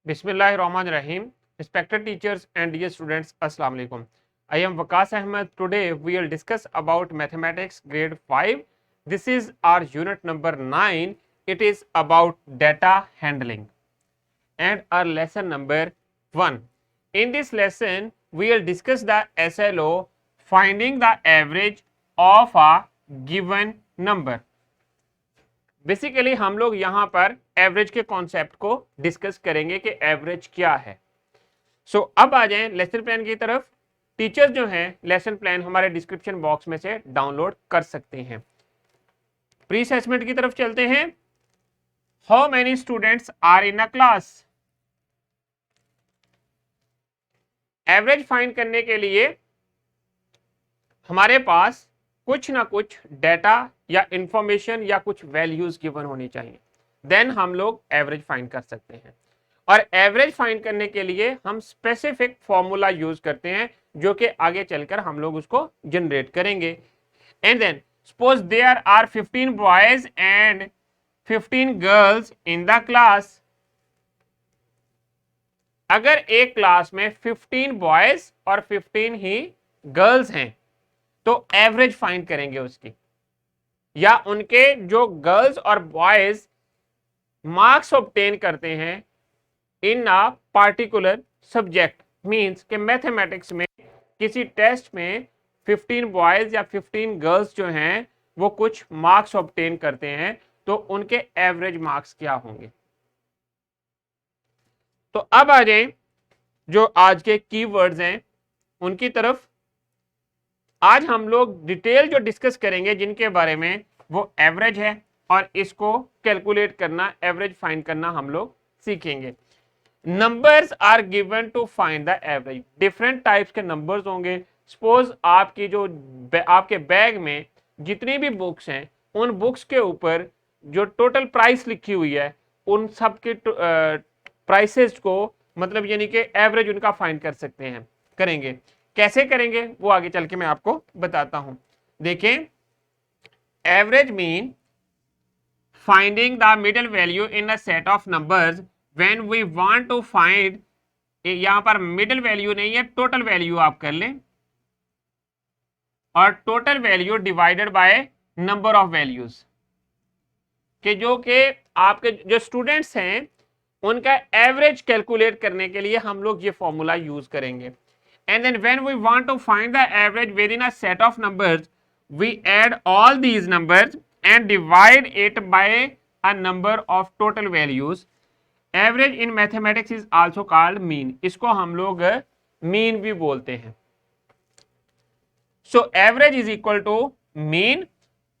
Bismillahirrahmanirrahim. Respected teachers and dear students, Assalamu alaikum. I am Waqas Ahmed. Today we will discuss about mathematics grade 5. This is our unit number 9. It is about data handling and our lesson number 1. In this lesson we will discuss the SLO, finding the average of a given number. Basically हम लोग यहां पर average के concept को discuss करेंगे कि average क्या है। अब आ जाएं लेसन प्लान की तरफ। टीचर जो हैं लेसन प्लान हमारे डिस्क्रिप्शन बॉक्स में से डाउनलोड कर सकते हैं। प्री असेसमेंट की तरफ चलते हैं। How many students are in a class. Average find करने के लिए हमारे पास कुछ ना कुछ डाटा या इंफॉर्मेशन या कुछ वैल्यूज गिवन होनी चाहिए, देन हम लोग एवरेज फाइंड कर सकते हैं। और एवरेज फाइंड करने के लिए हम स्पेसिफिक फॉर्मूला यूज करते हैं जो कि आगे चलकर हम लोग उसको जनरेट करेंगे। And then suppose there are 15 boys and 15 girls in the class. अगर एक क्लास में 15 बॉयज और 15 ही गर्ल्स हैं तो एवरेज फाइंड करेंगे उसकी, या उनके जो गर्ल्स और बॉयज मार्क्स ऑब्टेन करते हैं इन अ पार्टिकुलर सब्जेक्ट। मींस के मैथमेटिक्स में किसी टेस्ट में 15 बॉयज या 15 गर्ल्स जो हैं वो कुछ मार्क्स ऑब्टेन करते हैं तो उनके एवरेज मार्क्स क्या होंगे। तो अब आ जाए जो आज के कीवर्ड्स हैं उनकी तरफ। आज हम लोग डिटेल जो डिस्कस करेंगे जिनके बारे में वो एवरेज है और इसको कैलकुलेट करना, एवरेज फाइंड करना हम लोग सीखेंगे। Numbers are given to find the average. Different types के नंबर्स होंगे। सपोज आपकी जो आपके बैग में जितनी भी बुक्स हैं उन बुक्स के ऊपर जो टोटल प्राइस लिखी हुई है उन सब के प्राइसेस को मतलब यानी कि एवरेज उनका फाइंड कर सकते हैं। करेंगे कैसे करेंगे वो आगे चल के मैं आपको बताता हूं। देखें, average mean finding the middle value in a set of numbers when we want to find. यहां पर मिडिल वैल्यू नहीं है, टोटल वैल्यू आप कर लें, और total value divided by number of values के जो कि आपके जो स्टूडेंट्स हैं उनका एवरेज कैलकुलेट करने के लिए हम लोग ये फॉर्मूला यूज करेंगे। And then when we want to find the average within a set of numbers, we add all these numbers and divide it by a number of total values. Average in mathematics is also called mean. इसको हम लोग mean भी बोलते हैं। So average is equal to mean,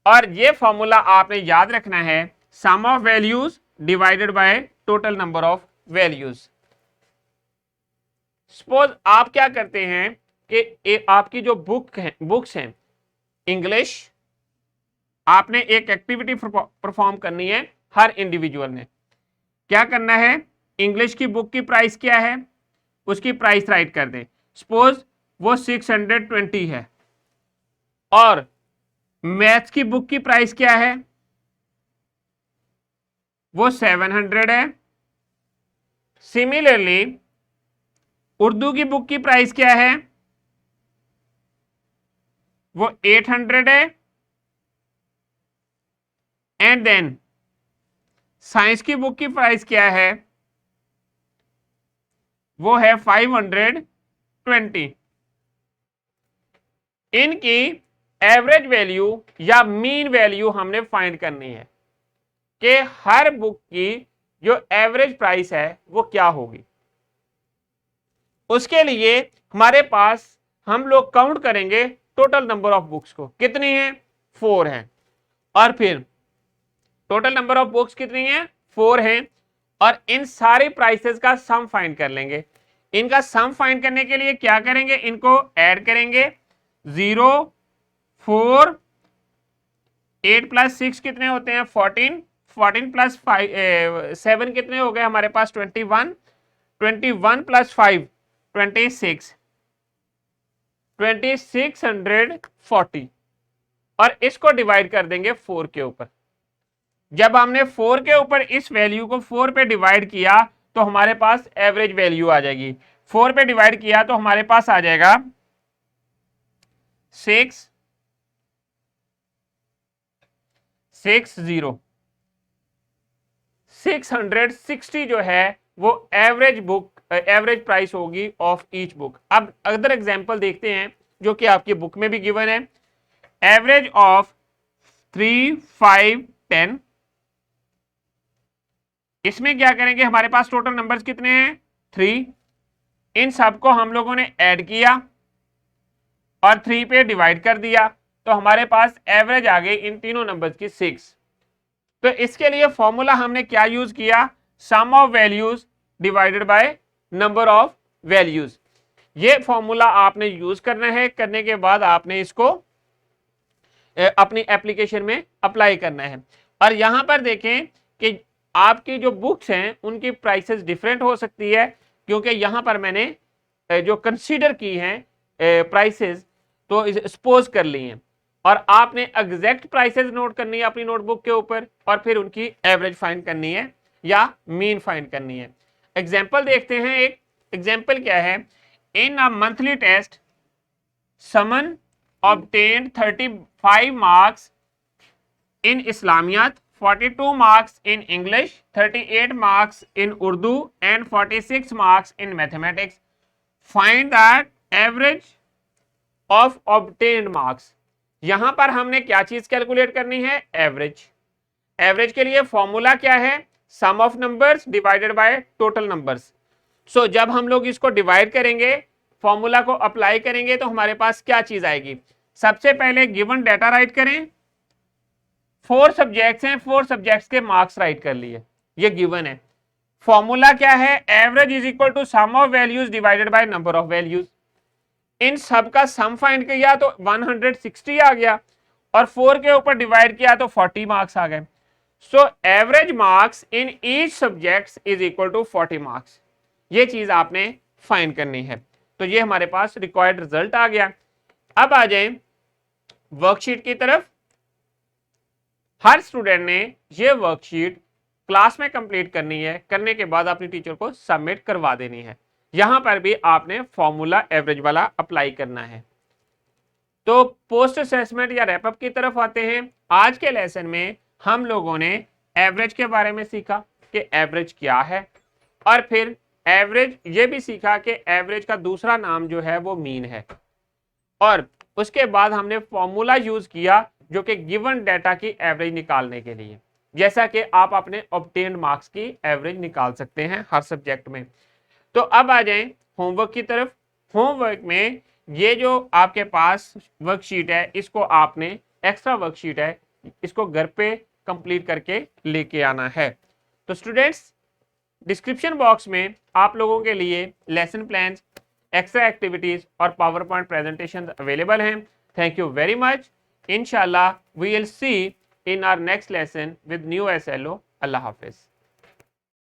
और ये formula आपने याद रखना है, sum of values divided by total number of values. Suppose आप क्या करते हैं कि आपकी जो बुक्स हैं इंग्लिश, आपने एक एक्टिविटी परफॉर्म करनी है। हर इंडिविजुअल ने क्या करना है, इंग्लिश की बुक की प्राइस क्या है उसकी प्राइस राइट कर दें। सपोज वो 620 है और मैथ्स की बुक की प्राइस क्या है, वो 700 है। सिमिलरली उर्दू की बुक की प्राइस क्या है, वो 800 है। एंड देन साइंस की बुक की प्राइस क्या है, वो है 520। इनकी एवरेज वैल्यू या मीन वैल्यू हमने फाइंड करनी है कि हर बुक की जो एवरेज प्राइस है वो क्या होगी। उसके लिए हमारे पास हम लोग काउंट करेंगे टोटल नंबर ऑफ बुक्स को, कितनी है 4 है, और फिर टोटल नंबर ऑफ बुक्स कितनी है 4 है, और इन सारे प्राइसेस का सम फाइंड कर लेंगे। इनका सम फाइंड करने के लिए क्या करेंगे, इनको ऐड करेंगे। 0 4 8 प्लस 6 कितने होते हैं 14, 14 प्लस 7 कितने हो गए हमारे पास 21, 21 प्लस 5 26, 2640, और इसको डिवाइड कर देंगे 4 के ऊपर। जब हमने 4 के ऊपर इस वैल्यू को 4 पे डिवाइड किया तो हमारे पास एवरेज वैल्यू आ जाएगी। 4 पे डिवाइड किया तो हमारे पास आ जाएगा 660 जो है वो एवरेज प्राइस होगी ऑफ ईच बुक। अब अदर एग्जांपल देखते हैं जो कि आपकी बुक में भी गिवन है। Average of 3, 5, 10। इसमें क्या करेंगे, हमारे पास टोटल नंबर्स कितने हैं 3। इन सबको हम लोगों ने ऐड किया और 3 पे डिवाइड कर दिया तो हमारे पास एवरेज आ गई इन तीनों नंबर्स की 6। तो इसके लिए फॉर्मूला हमने क्या यूज किया, sum of values divided by number of values. ये फॉर्मूला आपने यूज करना है, करने के बाद आपने इसको अपनी एप्लीकेशन में अप्लाई करना है। और यहां पर देखें कि आपकी जो बुक्स हैं उनकी प्राइसेस डिफरेंट हो सकती है, क्योंकि यहां पर मैंने जो कंसीडर की हैं प्राइसेस तो सपोज कर ली हैं, और आपने एग्जैक्ट प्राइसेस नोट करनी है अपनी नोटबुक के ऊपर और फिर उनकी एवरेज फाइंड करनी है या मीन फाइंड करनी है। एग्जाम्पल देखते हैं। एक एग्जाम्पल क्या है, in a monthly test Suman obtained 35 marks in Islamiyat, 42 marks in English, 38 marks in Urdu and 46 marks in mathematics. Find that average of obtained marks. यहां पर हमने क्या चीज कैलकुलेट करनी है, एवरेज। एवरेज के लिए फॉर्मूला क्या है, sum of numbers divided by total numbers. So जब हम लोग इसको डिवाइड करेंगे, फॉर्मूला को अप्लाई करेंगे तो हमारे पास क्या चीज आएगी। सबसे पहले गिवन डाटा राइट करें, 4 सब्जेक्ट्स हैं, 4 सब्जेक्ट्स के मार्क्स राइट कर लिए, ये गिवन है। फॉर्मूला क्या है, average is equal to sum of values divided by number of values. इन सब का सम फाइंड किया तो 160 आ गया और 4 के ऊपर डिवाइड किया तो 40 मार्क्स आ गए। So average marks in each subjects is equal to 40 marks. ये चीज आपने फाइंड करनी है। तो ये हमारे पास रिक्वायर्ड रिजल्ट आ गया। अब आ जाए वर्कशीट की तरफ। हर स्टूडेंट ने ये वर्कशीट क्लास में कंप्लीट करनी है, करने के बाद अपनी टीचर को सबमिट करवा देनी है। यहां पर भी आपने फॉर्मूला एवरेज वाला अप्लाई करना है। तो पोस्ट असेसमेंट या रैपअप की तरफ आते हैं। आज के लेसन में हम लोगों ने एवरेज के बारे में सीखा कि एवरेज क्या है, और फिर एवरेज ये भी सीखा कि एवरेज का दूसरा नाम जो है वो मीन है, और उसके बाद हमने फॉर्मूला यूज किया जो कि गिवन डाटा की एवरेज निकालने के लिए, जैसा कि आप अपने ऑब्टेन्ड मार्क्स की एवरेज निकाल सकते हैं हर सब्जेक्ट में। तो अब आ जाएं होमवर्क की तरफ। होमवर्क में ये जो आपके पास वर्कशीट है, इसको आपने एक्स्ट्रा वर्कशीट है, इसको घर पे कंप्लीट करके लेके आना है। तो स्टूडेंट्स, डिस्क्रिप्शन बॉक्स में आप लोगों के लिए लेसन प्लान्स, एक्स्ट्रा एक्टिविटीज और पावर पॉइंट प्रेजेंटेशन अवेलेबल हैं। Thank you very much. इंशाल्लाह we will see in our next lesson with new SLO। अल्लाह हाफिज।